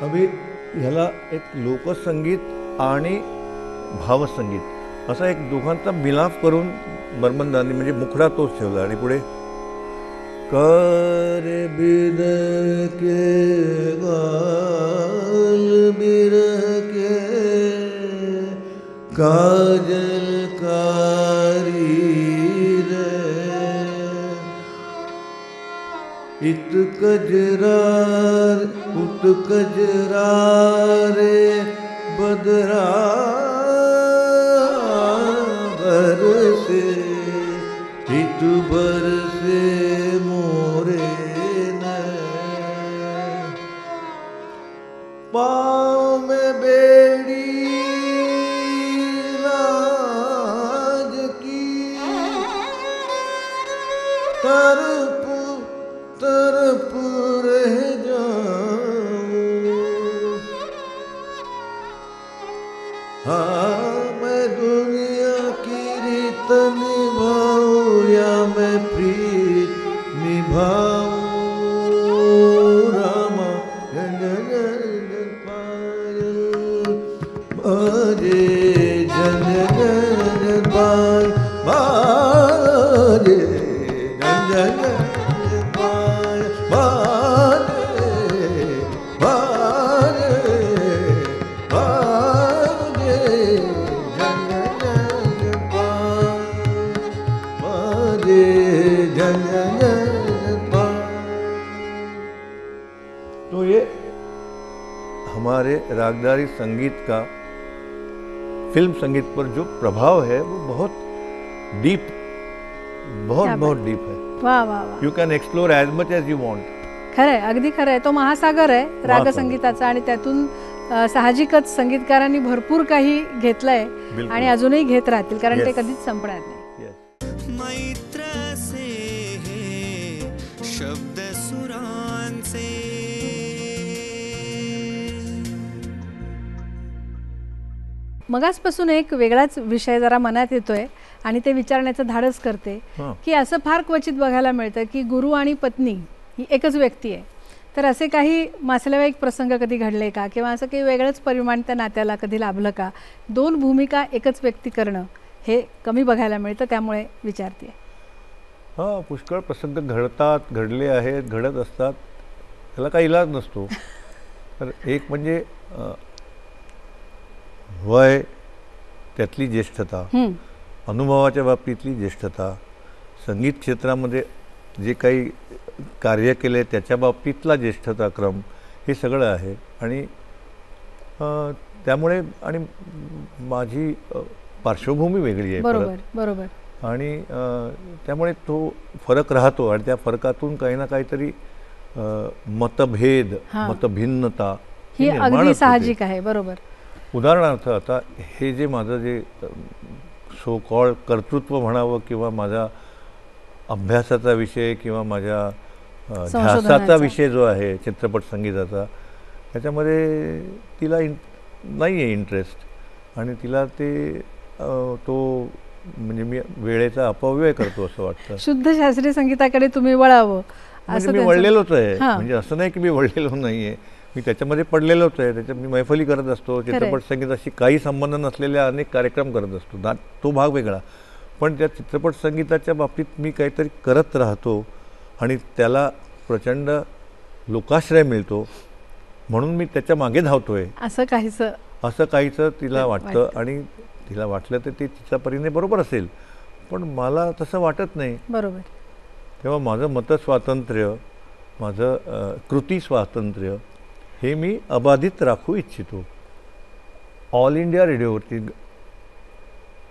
अभि ह्याला एक लोकसंगीत आणि भावसंगीत असा एक दोघांचा मिलाप करून बर्मनदांनी म्हणजे मुखडा तोच ठेवला आणि पुढे कर बिर के गाल बिर के काजल कारी रे इत कजरार उत कजरारे बदरा बरसे इत बरसे मोरे न पाँव में बेड़ी लाज की तरफ तरफ रह जाऊं हाँ मैं दुनिया की रीत निभाऊं या मैं प्रीत निभाऊं रामा जन जन जन पायल बाजे जन जन जन पायल बाजे जन जन जन पायल बाजे बाजे बाजे जन जन जन पायल बाजे जन जन पायल। तो ये हमारे रागदारी संगीत का फिल्म संगीत पर जो प्रभाव है वो बहुत डीप, बहुत क्या बहुत बात। डीप है। वा वा वा, you can explore as much as you want. खरंय, अगदी खरंय. तो महासागर आहे रागसंगीताचा आणि त्यातून साहजिकच संगीतकारांनी भरपूर काही घेतलंय बिलकुल. आणि अजूनही घेत राहतील कारण ते Yes. कधीच संपणार नाही. Yes. मैत्र से शब्द सुरांचे मगासपासून एक वेगळाच विषय जरा मनात येतोय आणि ते विचारण्याचं धाडस करते हां. की असं फार क्वचित बघायला मिळतं की गुरु आणि पत्नी ही एकच व्यक्ती आहे. तर असे काही मासलेवाईक प्रसंग कधी घडले का किंवा असं काही वेगळंच परिमाण त्या नात्याला कधी लाभलं का? दोन भूमिका एकच व्यक्ती करणं हे कमी बघायला मिळतं, त्यामुळे विचारते. हां, पुष्कळ प्रसंग घडतात, घडले आहेत, घडत असतात, त्याला काही इलाज नसतो. तर एक म्हणजे वय, त्यातली ज्येष्ठता, अनुभवाच्या बाबतीतली ज्येष्ठता, संगीत क्षेत्रामध्ये जे काही कार्य केले त्याच्या बाबतीतला ज्येष्ठता क्रम, हे सगळं आहे. आणि त्यामुळे आणि माझी पार्श्वभूमी वेगळी आहे बरोबर परत. बरोबर. आणि त्यामुळे तो फरक राहतो आणि त्या फरकातून काही ना काहीतरी मतभेद, हां. मतभिन्नता ही निर्माण अगदी होते. साहजिक आहे. बरोबर. उदाहरणार्थ आता हे जे माझं जे सो कॉल्ड कर्तृत्व म्हणावं किंवा माझा अभ्यासाचा विषय किंवा माझ्या ध्यासाचा संशोधनाचा. विषय जो आहे चित्रपट संगीताचा, त्याच्यामध्ये तिला नाही आहे इंटरेस्ट आणि तिला ते तो म्हणजे मी वेळेचा अपव्यय करतो असं वाटतं. शुद्ध शास्त्रीय संगीताकडे तुम्ही वळावं म्हणजे असं मी त्यांचं- वळलेलोच आहे. हां. म्हणजे असं नाही की मी वळलेलो नाही आहे, मी त्याच्यामध्ये पडलेलोच आहे. त्याच्यात मी मैफली करत असतो, चित्रपट संगीताशी काही संबंध नसलेल्या अनेक कार्यक्रम करत असतो, तो भाग वेगळा. पण त्या चित्रपट संगीताच्या बाबतीत मी काहीतरी करत राहतो आणि त्याला प्रचंड लोकाश्रय मिळतो म्हणून मी त्याच्या मागे धावतोय असं काहीसं असं काहीचं तिला वाटतं. वाटतं. आणि तिला वाटलं तर ते तिच्या परीने बरोबर असेल, पण मला तसं वाटत नाही. बरोबर. तेव्हा माझं मतस्वातंत्र्य, माझं कृती स्वातंत्र्य हे मी अबाधित राखू इच्छितो. ऑल इंडिया रेडिओवरती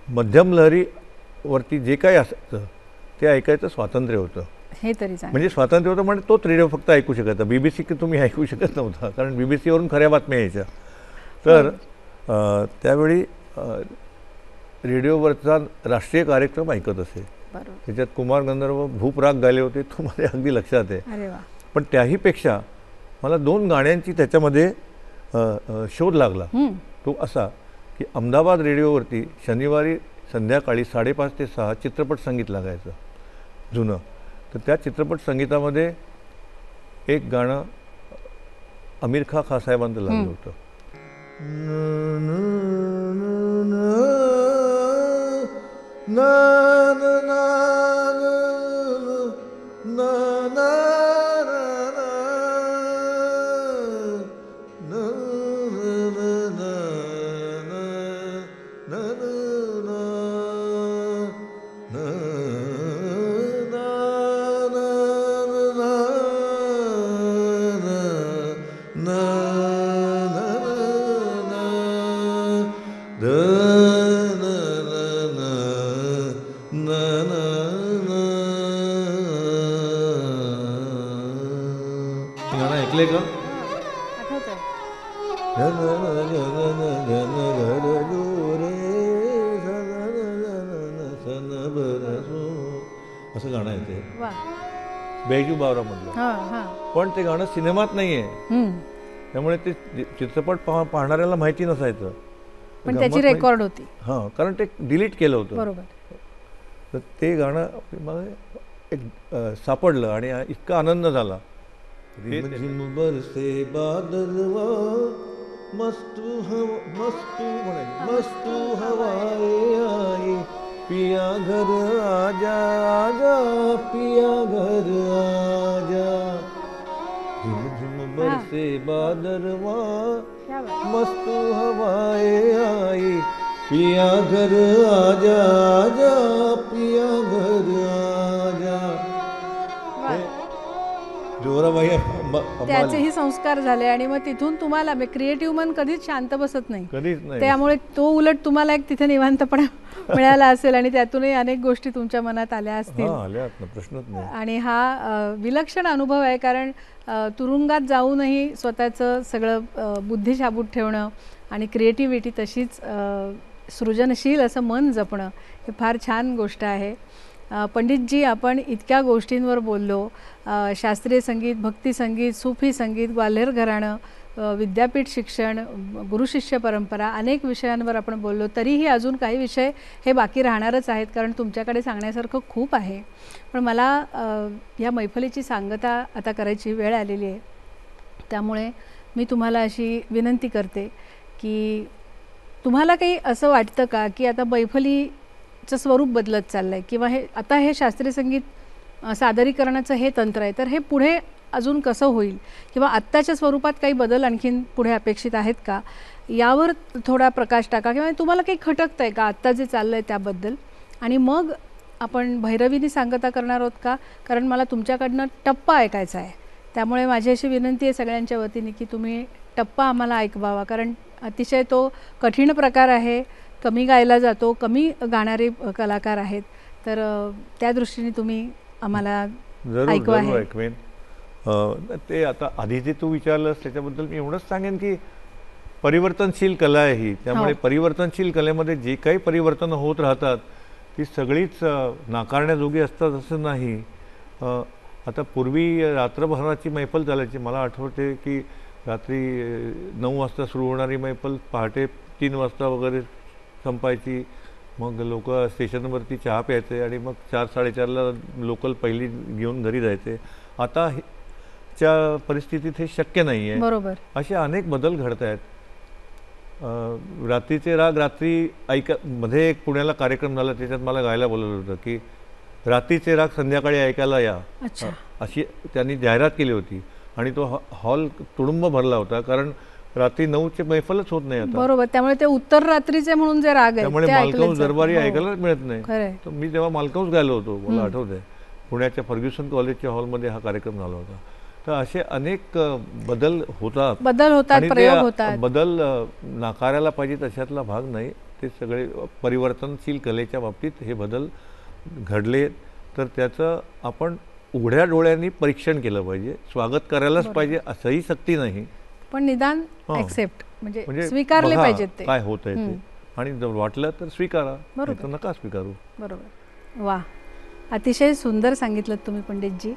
मध्यम लहरीवरती जे काही असायचं ते ऐकायचं स्वातंत्र्य होतं. हे तरी सांग. म्हणजे स्वातंत्र्य होतं म्हणजे तोच रेडिओ फक्त ऐकू शकत. BBC की तुम्ही ऐकू शकत नव्हता, कारण BBC वरून खऱ्या बातम्या यायच्या. तर त्यावेळी रेडिओवरचा राष्ट्रीय कार्यक्रम ऐकत असे. बरोबर. त्याच्यात कुमार गंधर्व भूपराग गायले होते, तो माझ्या अगदी लक्षात आहे. अरे वा. पण त्याहीपेक्षा मला 2 गाण्यांची त्याच्यामध्ये शोध लागला. तो असा की अहमदाबाद रेडिओवरती शनिवारी संध्याकाळी 5:30 ते 6 चित्रपट संगीत लागायचं जुनं. तर त्या चित्रपट संगीतामध्ये एक गाणं आमिर खान साहेबांचं लागलं होतं. गाणं ऐकलंय का? आठवतंय. असं गाणं आहे ते, वा. बैजू बावरामधलं. हां हां. पण ते गाणं सिनेमात नाही आहे, हम्म. त्यामुळे ते चित्रपट पाहणाऱ्याला माहिती नसायचं. पण त्याची रेकॉर्ड होती. हां, कारण ते डिलीट केलं होतं. बरोबर. तर ते गाणं मला एक सापडलं आणि इतका आनंद झाला. रिमझिम बरसे बादलवा मस्तू हवाए आई पिया घर आजा आजा पिया घर आजा. रिमझिम बरसे बादलवा क्या बात. मस्तू हवाए आई पिया घर आजा आजा पिया घर आजा. जोराबाई त्याचेही संस्कार झाले आणि मग तिथून तुम्हाला क्रिएटिव्ह मन कधीच शांत बसत नाही. कधीच नाही. त्यामुळे तो उलट तुम्हाला एक तिथे निवांतपणा मिळाला असेल आणि त्यातूनही अनेक गोष्टी तुमच्या मनात आल्या असतील. आल्यात ना, प्रश्नच नाही. आणि हा विलक्षण अनुभव आहे, कारण तुरुंगात जाऊनही स्वतःचं सगळं बुद्धी शाबूत ठेवणं आणि क्रिएटिव्हिटी तशीच सृजनशील असं मन जपणं हे फार छान गोष्ट आहे. पंडितजी, आपण इतक्या गोष्टींवर बोललो. शास्त्रीय संगीत, भक्ती संगीत, सूफी संगीत, ग्वाल्हेर घराणं, विद्यापीठ शिक्षण, गुरुशिष्य परंपरा, अनेक विषयांवर आपण बोललो. तरीही अजून काही विषय हे बाकी राहणारच आहेत, कारण तुमच्याकडे सांगण्यासारखं खूप आहे. पण मला या मैफलीची सांगता आता करायची वेळ आलेली आहे. त्यामुळे मी तुम्हाला अशी विनंती करते की तुम्हाला काही असं वाटतं का की आता मैफलीचं स्वरूप बदलत चाललं आहे, किंवा हे शास्त्रीय संगीत सादरीकरणाचं हे तंत्र आहे, तर हे पुढे अजून कसं होईल, किंवा आत्ताच्या स्वरूपात काही बदल आणखीन पुढे अपेक्षित आहेत का, यावर थोडा प्रकाश टाका. किंवा तुम्हाला काही खटकतं आहे का आत्ता जे चाललं आहे त्याबद्दल. आणि मग आपण भैरवीनी सांगता करणार आहोत का, कारण मला तुमच्याकडनं टप्पा ऐकायचा आहे. त्यामुळे माझी अशी विनंती आहे सगळ्यांच्या वतीने की तुम्ही टप्पा आम्हाला ऐकवावा, कारण अतिशय तो कठीण प्रकार आहे, कमी गायला जातो, कमी गाणारे कलाकार आहेत. तर त्या दृष्टीने तुम्ही आम्हाला ऐकवा. जरूर ऐकवेन. ते आता आधी जे तू विचारलंस त्याच्याबद्दल मी एवढंच सांगेन की परिवर्तनशील कला आहे ही. त्यामुळे परिवर्तनशील कलेमध्ये जे काही परिवर्तन होत राहतात ती सगळीच नाकारण्याजोगी असतात असं नाही. आता पूर्वी रात्रभराची मैफल चालायची. मला आठवते की रात्री 9 वाजता सुरू होणारी मैफल पहाटे 3 वाजता वगैरे संपायची. मग लोक स्टेशनवरती चहा प्यायचे आणि मग 4-4:30ला लोकल पहिली घेऊन घरी जायचे. आता च्या परिस्थितीत हे शक्य नाही आहे. बरोबर. असे अनेक बदल घडत आहेत. रात्रीचे राग रात्री मध्ये एक पुण्याला कार्यक्रम झाला, त्याच्यात मला गायला बोलवलं होतं की रात्रीचे राग संध्याकाळी ऐकायला या, अशी त्यांनी जाहिरात केली होती. आणि तो हॉल तुडुंब भरला होता, कारण रात्री 9ची मैफलच होत नाही आता. बरोबर. त्यामुळे ते उत्तर रात्रीचे म्हणून जे राग आहेत त्यामुळे मालकौस दरबारी ऐकायलाच मिळत नाही. खरं. मी तेव्हा मालकौस गायलो होतो, मला आठवत आहे. पुण्याच्या फर्ग्युसन कॉलेजच्या हॉलमध्ये हा कार्यक्रम झाला होता. तर असे अनेक बदल होतात, प्रयोग होतात. बदल नाकारायला पाहिजे तशातला भाग नाही. ते सगळे परिवर्तनशील कलेच्या बाबतीत हे बदल घडले तर त्याचं आपण उघड्या डोळ्यांनी परीक्षण केलं पाहिजे. स्वागत करायलाच पाहिजे असंही सक्ती नाही, पण निदान ॲक्सेप्ट. म्हणजे स्वीकारले बघा पाहिजेत ते. काय होत आहे ते, आणि जर वाटलं तर स्वीकारा, नाही तर नका स्वीकारू. बरोबर. वा, अतिशय सुंदर सांगितलं तुम्ही पंडितजी.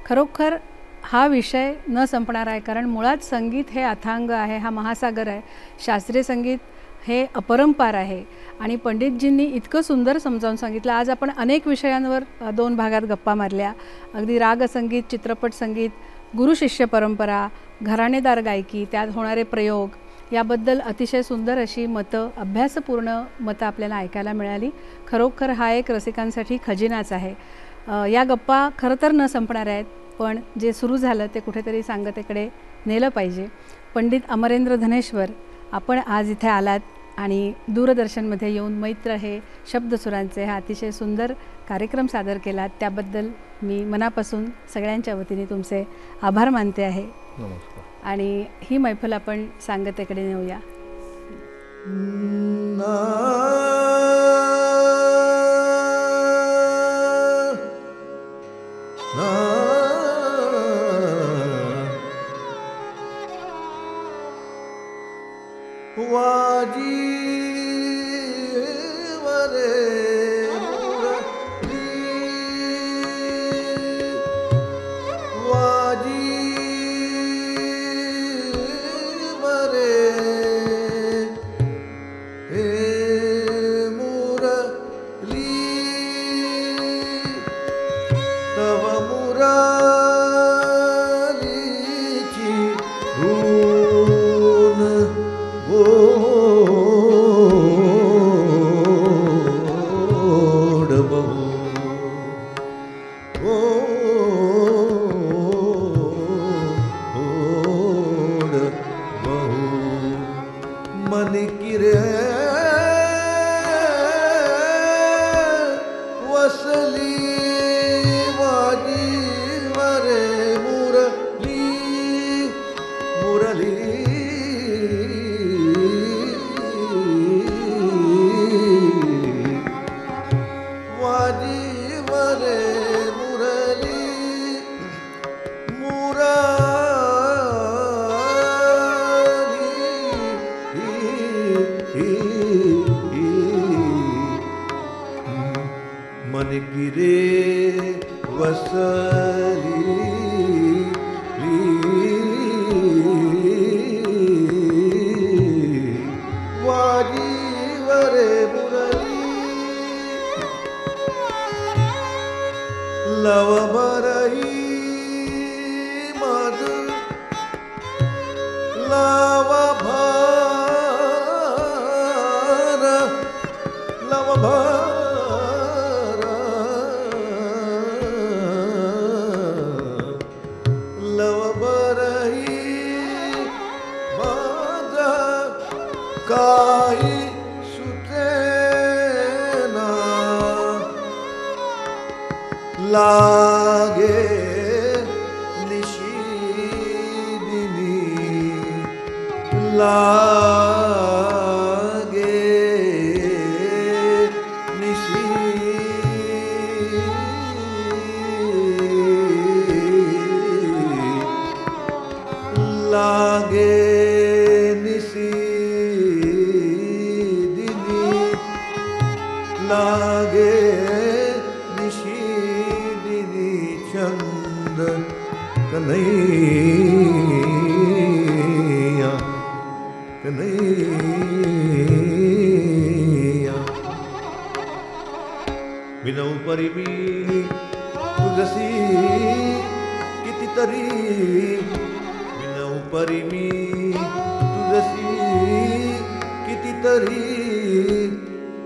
खरोखर हा विषय न संपणार आहे, कारण मुळात संगीत हे अथांग आहे, हा महासागर आहे. शास्त्रीय संगीत हे अपरंपार आहे आणि पंडितजींनी इतकं सुंदर समजावून सांगितलं. आज आपण अनेक विषयांवर 2 भागात गप्पा मारल्या. अगदी रागसंगीत, चित्रपट संगीत, गुरु शिष्य परंपरा, घराणेदार गायकी, त्यात होणारे प्रयोग, याबद्दल अतिशय सुंदर अशी मतं, अभ्यासपूर्ण मतं आपल्याला ऐकायला मिळाली. खरोखर हा एक रसिकांसाठी खजिनाच आहे. या गप्पा खरं तर न संपणार आहेत, पण जे सुरू झालं ते कुठेतरी सांगतेकडे नेलं पाहिजे. पंडित अमरेंद्र धनेश्वर, आपण आज इथे आलात आणि दूरदर्शनमध्ये येऊन मैत्र हे शब्दसुरांचे हा अतिशय सुंदर कार्यक्रम सादर केलात, त्याबद्दल मी मनापासून सगळ्यांच्या वतीने तुमचे आभार मानते आहे. नमस्कार. आणि ही मैफल आपण सांगतेकडे नेऊया.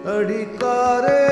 अधिकारे